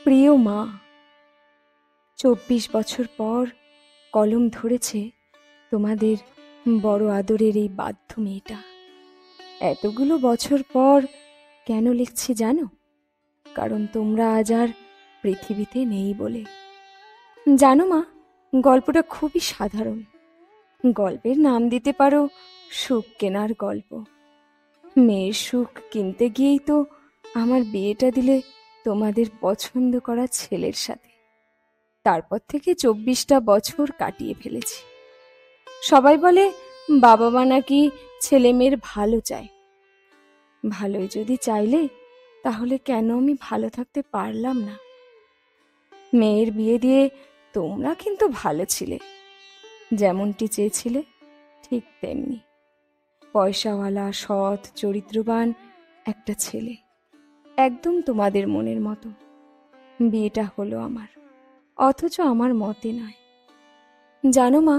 প্রিয় মা, 24 বছর পর কলম ধরেছে তোমাদের বড় আদরের এই বাধ্য মেয়েটা। এতগুলো বছর পর কেন লিখছি জানো? কারণ তোমরা আজ আর পৃথিবীতে নেই বলে। জানো মা, গল্পটা খুবই সাধারণ। গল্পের নাম দিতে পারো সুখ কেনার গল্প। মেয়ের সুখ কিনতে গিয়েই তো আমার বিয়েটা দিলে তোমাদের পছন্দ করা ছেলের সাথে। তারপর থেকে 24টা বছর কাটিয়ে ফেলেছি। সবাই বলে বাবা মা নাকি ছেলে মেয়ের ভালো চায়। ভালোই যদি চাইলে তাহলে কেন আমি ভালো থাকতে পারলাম না? মেয়ের বিয়ে দিয়ে তোমরা কিন্তু ভালো ছিলে, যেমনটি চেয়েছিলে ঠিক তেমনি। পয়সাওয়ালা, সৎ, চরিত্রবান একটা ছেলে, একদম তোমাদের মনের মতো। বিয়েটা হলো আমার, অথচ আমার মতে নয়। জানো মা,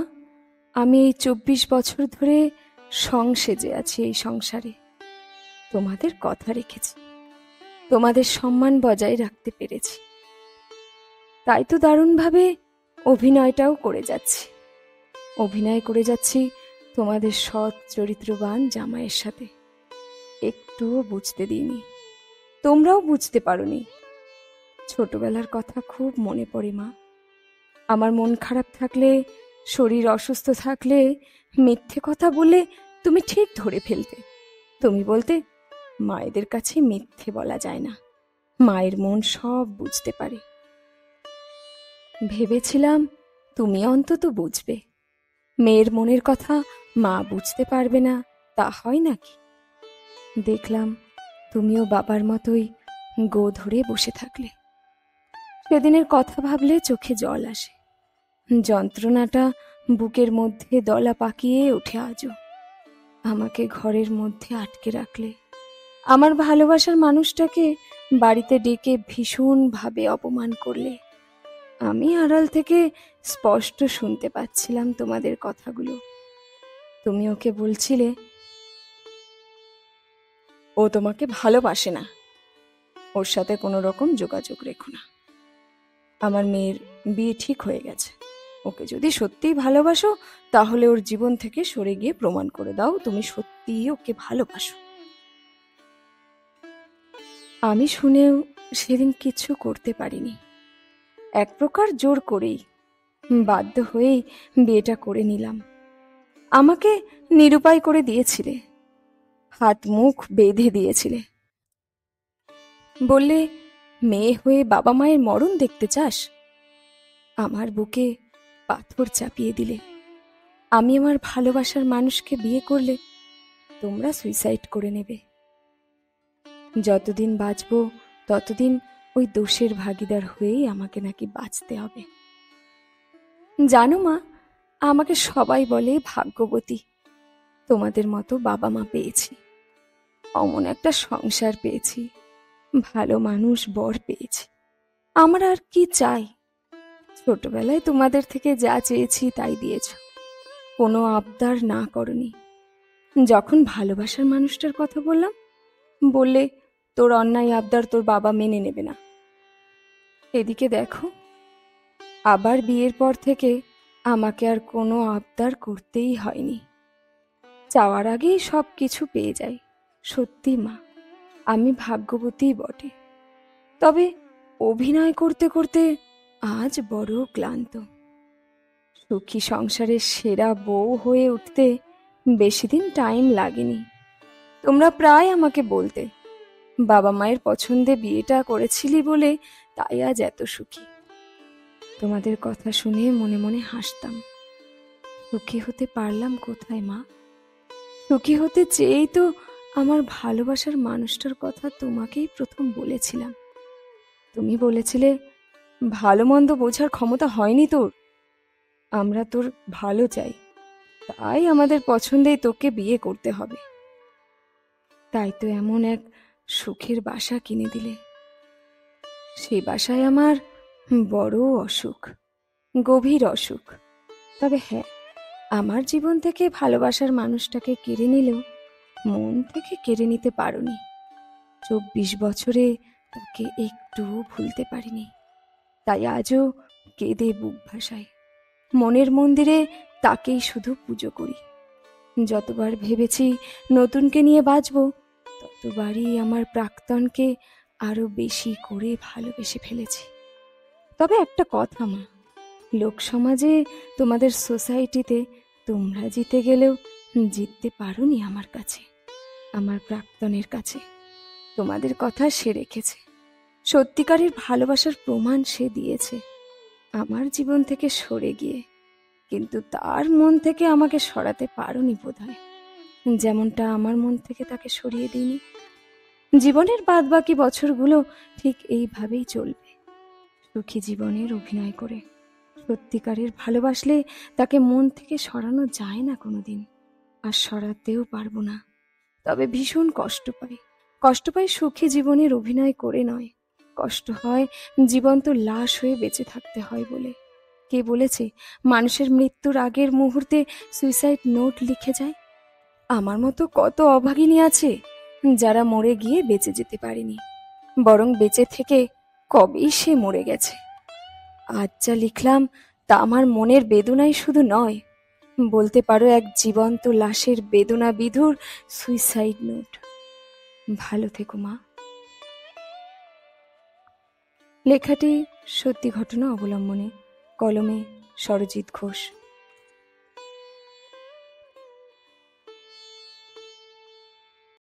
আমি এই 24 বছর ধরে সেজে আছি এই সংসারে। তোমাদের কথা রেখেছি, তোমাদের সম্মান বজায় রাখতে পেরেছি। তাই তো দারুণভাবে অভিনয়টাও করে যাচ্ছি। অভিনয় করে যাচ্ছি তোমাদের সৎ চরিত্রবান জামাইয়ের সাথে। একটুও বুঝতে দিইনি, তোমরাও বুঝতে পারোনি। ছোটবেলার কথা খুব মনে পড়ে মা। আমার মন খারাপ থাকলে, শরীর অসুস্থ থাকলে, মিথ্যে কথা বললে তুমি ঠিক ধরে ফেলতে। তুমি বলতে, মায়েদের কাছে মিথ্যে বলা যায় না, মায়ের মন সব বুঝতে পারে। ভেবেছিলাম তুমি অন্তত বুঝবে। মেয়ের মনের কথা মা বুঝতে পারবে না, তা হয় নাকি? দেখলাম তুমিও বাবার মতোই গো ধরে বসে থাকলে। সেদিনের কথা ভাবলে চোখে জল আসে। যন্ত্রণাটা বুকের মধ্যে দলা পাকিয়ে ওঠে আজও। আমাকে ঘরের মধ্যে আটকে রাখলে। আমার ভালোবাসার মানুষটাকে বাড়িতে ডেকে ভীষণভাবে অপমান করলে। আমি আড়াল থেকে স্পষ্ট শুনতে পাচ্ছিলাম তোমাদের কথাগুলো। তুমি ওকে বলছিলে, ও তোমাকে ভালোবাসে না, ওর সাথে কোনো রকম যোগাযোগ রেখো না। আমার মেয়ের বিয়ে ঠিক হয়ে গেছে। ওকে যদি সত্যিই ভালোবাসো তাহলে ওর জীবন থেকে সরে গিয়ে প্রমাণ করে দাও তুমি সত্যিই ওকে ভালোবাসো। আমি শুনেও সেদিন কিছু করতে পারিনি। এক প্রকার জোর করেই, বাধ্য হয়েই বিয়েটা করে নিলাম। আমাকে নিরুপায় করে দিয়েছিলে, হাত মুখ বেঁধে দিয়েছিলে। বললে, মেয়ে হয়ে বাবা মায়ের মরণ দেখতে চাস? আমার বুকে পাথর চাপিয়ে দিলে। আমি আমার ভালোবাসার মানুষকে বিয়ে করলে তোমরা সুইসাইড করে নেবে। যতদিন বাঁচবো ততদিন ওই দোষের ভাগীদার হয়েই আমাকে নাকি বাঁচতে হবে। জানো মা, আমাকে সবাই বলে ভাগ্যবতী। তোমাদের মতো বাবা মা পেয়েছি, অমন একটা সংসার পেয়েছি, ভালো মানুষ বর পেয়েছি। আমার আর কি চাই? ছোটবেলায় তোমাদের থেকে যা চেয়েছি তাই দিয়েছ, কোনো আবদার না করনি। যখন ভালোবাসার মানুষটার কথা বললাম, বললে তোর অন্যায় আবদার তোর বাবা মেনে নেবে না। এদিকে দেখো, আবার বিয়ের পর থেকে আমাকে আর কোনো আবদার করতেই হয়নি। চাওয়ার আগেই সব কিছু পেয়ে যাই। সত্যি মা, আমি ভাগ্যবতীই বটে। তবে অভিনয় করতে করতে আজ বড় ক্লান্ত। সুখী সংসারের সেরা বউ হয়ে উঠতে বেশি দিন টাইম লাগেনি। তোমরা প্রায় আমাকে বলতে, বাবা মায়ের পছন্দে বিয়েটা করেছিলি বলে তাই আজ এত সুখী। তোমাদের কথা শুনে মনে মনে হাসতাম। সুখী হতে পারলাম কোথায় মা? সুখী হতে চেয়েই তো আমার ভালোবাসার মানুষটার কথা তোমাকেই প্রথম বলেছিলাম। তুমি বলেছিলে, ভালো মন্দ বোঝার ক্ষমতা হয়নি তোর, আমরা তোর ভালো চাই, তাই আমাদের পছন্দেই তোকে বিয়ে করতে হবে। তাই তো এমন এক সুখের বাসা কিনে দিলে। সেই বাসায় আমার বড় অসুখ, গভীর অসুখ। তবে হ্যাঁ, আমার জীবন থেকে ভালোবাসার মানুষটাকে কেড়ে নিলেও মন থেকে কেড়ে নিতে পারোনি। 24 বছরে তাকে একটুও ভুলতে পারিনি। তাই আজও কেঁদে বুক ভাসাই, মনের মন্দিরে তাকেই শুধু পুজো করি। যতবার ভেবেছি নতুনকে নিয়ে বাঁচব, ততবারই আমার প্রাক্তনকে আরো বেশি করে ভালোবেসে ফেলেছি। তবে একটা কথা মা, লোক সমাজে, তোমাদের সোসাইটিতে তোমরা জিতে গেলেও জিততে পারোনি আমার কাছে, আমার প্রাক্তনের কাছে। তোমাদের কথা সে রেখেছে, সত্যিকারের ভালোবাসার প্রমাণ সে দিয়েছে আমার জীবন থেকে সরে গিয়ে। কিন্তু তার মন থেকে আমাকে সরাতে পারোনি বোধহয়, যেমনটা আমার মন থেকে তাকে সরিয়ে দিইনি। জীবনের বাদবাকি বছরগুলো ঠিক এইভাবেই চলবে, সুখী জীবনের অভিনয় করে। সত্যিকারের ভালোবাসলে তাকে মন থেকে সরানো যায় না কোনোদিন, আর সরাতেও পারবো না। তবে ভীষণ কষ্ট পাই সুখী জীবনের অভিনয় করে নয়, কষ্ট হয় জীবন্ত লাশ হয়ে বেঁচে থাকতে হয় বলে। কে বলেছে মানুষের মৃত্যুর আগের মুহূর্তে সুইসাইড নোট লিখে যায়? আমার মতো কত অভাগিনী আছে যারা মরে গিয়ে বেঁচে যেতে পারেনি, বরং বেঁচে থেকে কবেই সে মরে গেছে। আজ যা লিখলাম তা আমার মনের বেদনাই শুধু নয়, বলতে পারো এক জীবন্ত লাশের বেদনা বিধুর সুইসাইড নোট। ভালো থেকো মা। লেখাটি সত্যি ঘটনা অবলম্বনে, কলমে সরজিৎ ঘোষ।